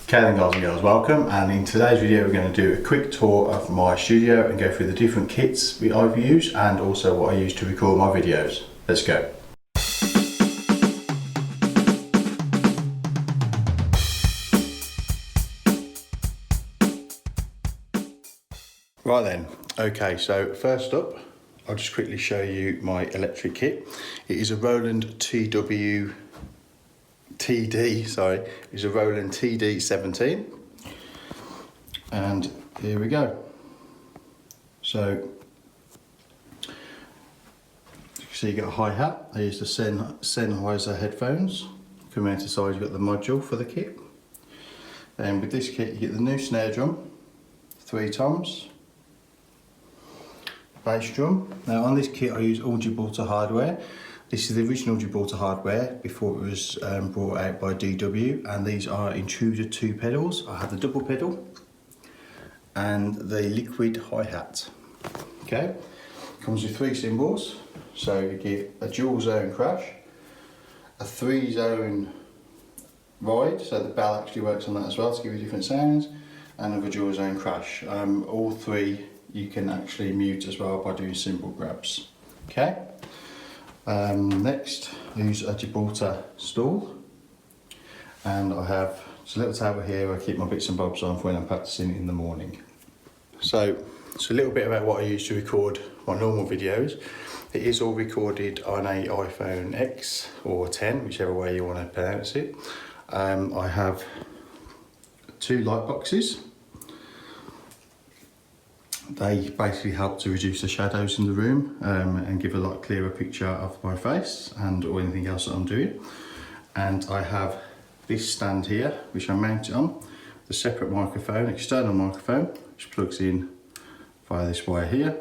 Okay then guys and girls, welcome, and in today's video we're going to do a quick tour of my studio and go through the different kits I've used and also what I use to record my videos. Let's go. Right then, okay, so first up I'll just quickly show you my electric kit. It is a Roland TD, it's a Roland TD17, and here we go. So you can see you got a hi-hat. I use the Sennheiser headphones. From end to side you've got the module for the kit. And with this kit you get the new snare drum, 3 toms, bass drum. Now on this kit I use all Gibraltar hardware. This is the original Gibraltar hardware before it was brought out by DW, and these are Intruder 2 pedals. I have the double pedal and the liquid hi-hat. Okay, comes with 3 cymbals, so you get a dual zone crash, a 3 zone ride, so the bell actually works on that as well to give you different sounds, and another dual zone crash. All 3 you can actually mute as well by doing cymbal grabs. Okay. Next, I use a Gibraltar stool, and I have just a little table here where I keep my bits and bobs on for when I'm practicing in the morning. So, it's a little bit about what I use to record my normal videos. It is all recorded on a iPhone X or 10, whichever way you want to pronounce it. I have 2 light boxes. They basically help to reduce the shadows in the room and give a lot clearer picture of my face and or anything else that I'm doing. And I have this stand here which I mount it on, the separate microphone, external microphone, which plugs in via this wire here.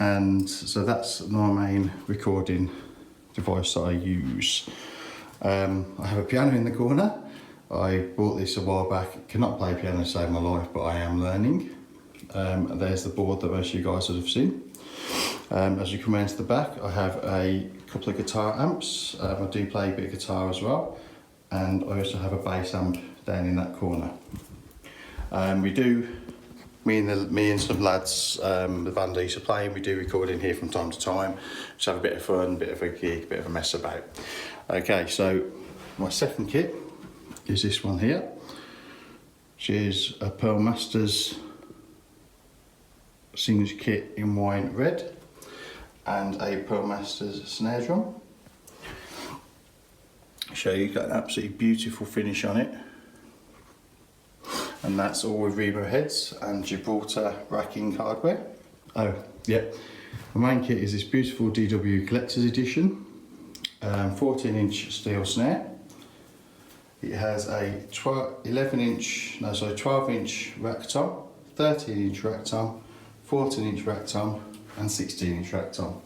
And so that's my main recording device that I use. I have a piano in the corner. I bought this a while back. Cannot play piano to save my life, but I am learning. There's the board that most of you guys would have seen. As you come around to the back, I have a couple of guitar amps. I do play a bit of guitar as well, and I also have a bass amp down in that corner. Me and some lads, the band I used to play, we do record in here from time to time. Just have a bit of fun, bit of a gig, bit of a mess about. Okay, so my second kit is this one here, which is a Pearl Masters signature kit in wine red and a Pearl Masters snare drum. So you've got an absolutely beautiful finish on it, and that's all with Remo heads and Gibraltar racking hardware. Oh yeah, my main kit is this beautiful DW Collector's Edition 14-inch steel snare. It has a 12-inch rack tom, 13-inch rack tom, 14-inch rack tom and 16-inch rack tom.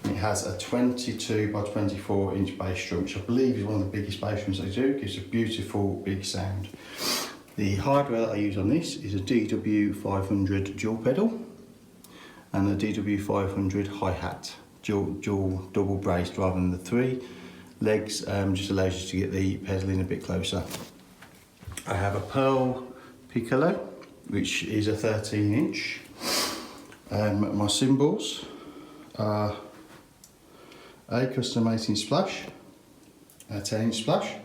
It has a 22 by 24-inch bass drum, which I believe is one of the biggest bass drums they do. It gives a beautiful big sound. The hardware that I use on this is a DW500 dual pedal and a DW500 hi-hat, dual double braced rather than the 3 legs. Just allows you to get the pedal in a bit closer. I have a Pearl piccolo, which is a 13-inch. My cymbals are A-Custom 18 splash, a 10-inch splash.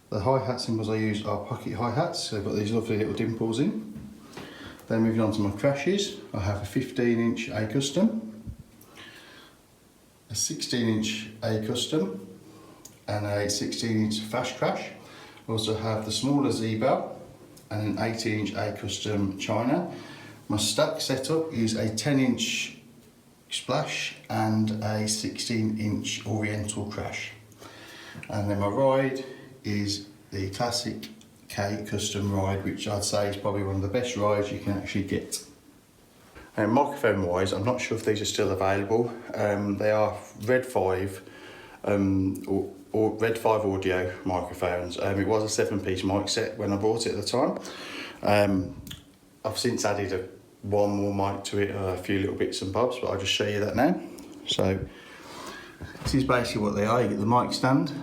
The hi-hat cymbals I use are pocket hi-hats, so they've got these lovely little dimples in. Then moving on to my crashes, I have a 15-inch A-Custom, a 16-inch A-Custom and a 16-inch fast crash. I also have the smaller Z-Bell and an 18-inch A-Custom China. My stack setup is a 10-inch splash and a 16-inch Oriental crash. And then my ride is the classic K custom ride, which I'd say is probably one of the best rides you can actually get. And microphone wise, I'm not sure if these are still available. They are Red 5 or Red 5 audio microphones. It was a 7-piece mic set when I bought it at the time. I've since added one more mic to it, a few little bits and bobs, but I'll just show you that now. So this is basically what they are. You get the mic stand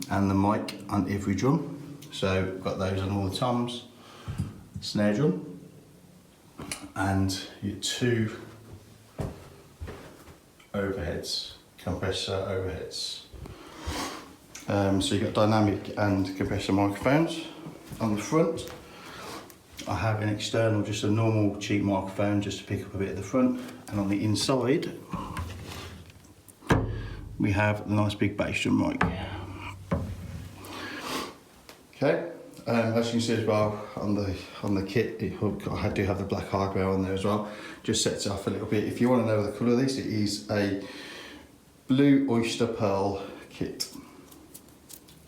and the mic on every drum. So we've got those on all the toms, snare drum, and your 2 overheads, compressor overheads. So you've got dynamic and compressor microphones. On the front, I have an external, just a normal cheap microphone just to pick up a bit of the front, and on the inside we have the nice big bass drum mic. Okay, as you can see as well on the kit, I do have the black hardware on there as well. Just sets it off a little bit. If you want to know the colour of this, it is a blue oyster pearl kit.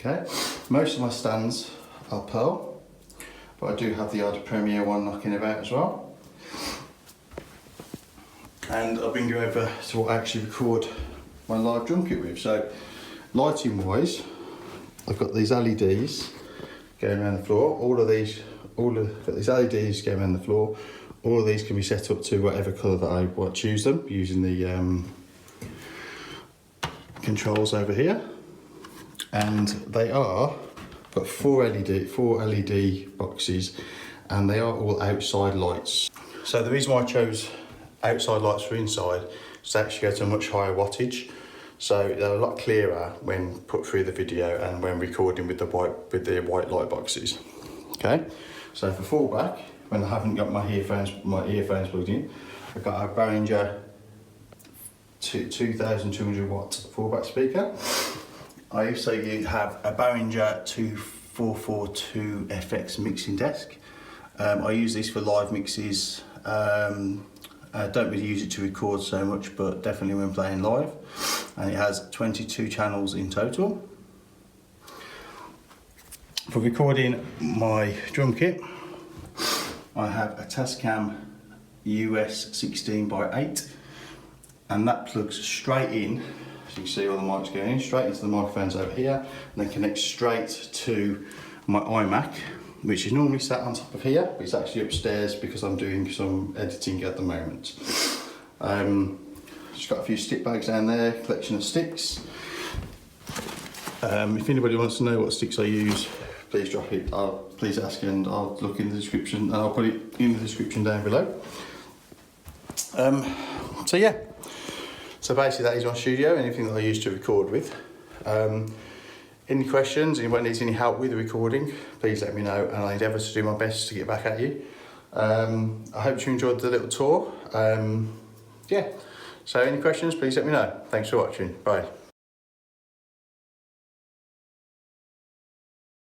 Okay, most of my stands are pearl, but I do have the odd Premier one knocking about as well. And I'll bring you over to what I actually record my live drum kit with. So, lighting wise, I've got these LEDs going around the floor. Got these LEDs going around the floor. All of these can be set up to whatever colour that I want to use them, using the controls over here. And they are, got 4 LED boxes, and they are all outside lights. So the reason why I chose outside lights for inside is to actually go to a much higher wattage. So they're a lot clearer when put through the video and when recording with the white light boxes. Okay, so for fallback, when I haven't got my earphones plugged in, I've got a Behringer 2200 watt fallback speaker. I also have a Behringer 2442 FX mixing desk. I use this for live mixes. I don't really use it to record so much, but definitely when playing live. And it has 22 channels in total. For recording my drum kit, I have a Tascam US 16x8, and that plugs straight in. So you can see all the mics going in, straight into the microphones over here, and then connects straight to my iMac, which is normally sat on top of here, but it's actually upstairs because I'm doing some editing at the moment. Just got a few stick bags down there, collection of sticks. If anybody wants to know what sticks I use, please drop it. Please ask, and I'll look in the description, and I'll put it in the description down below. So yeah, so basically that is my studio, anything that I use to record with. Any questions, anyone needs any help with the recording, please let me know, and I'll endeavour to do my best to get back at you. I hope you enjoyed the little tour. Yeah, so any questions, please let me know. Thanks for watching, bye.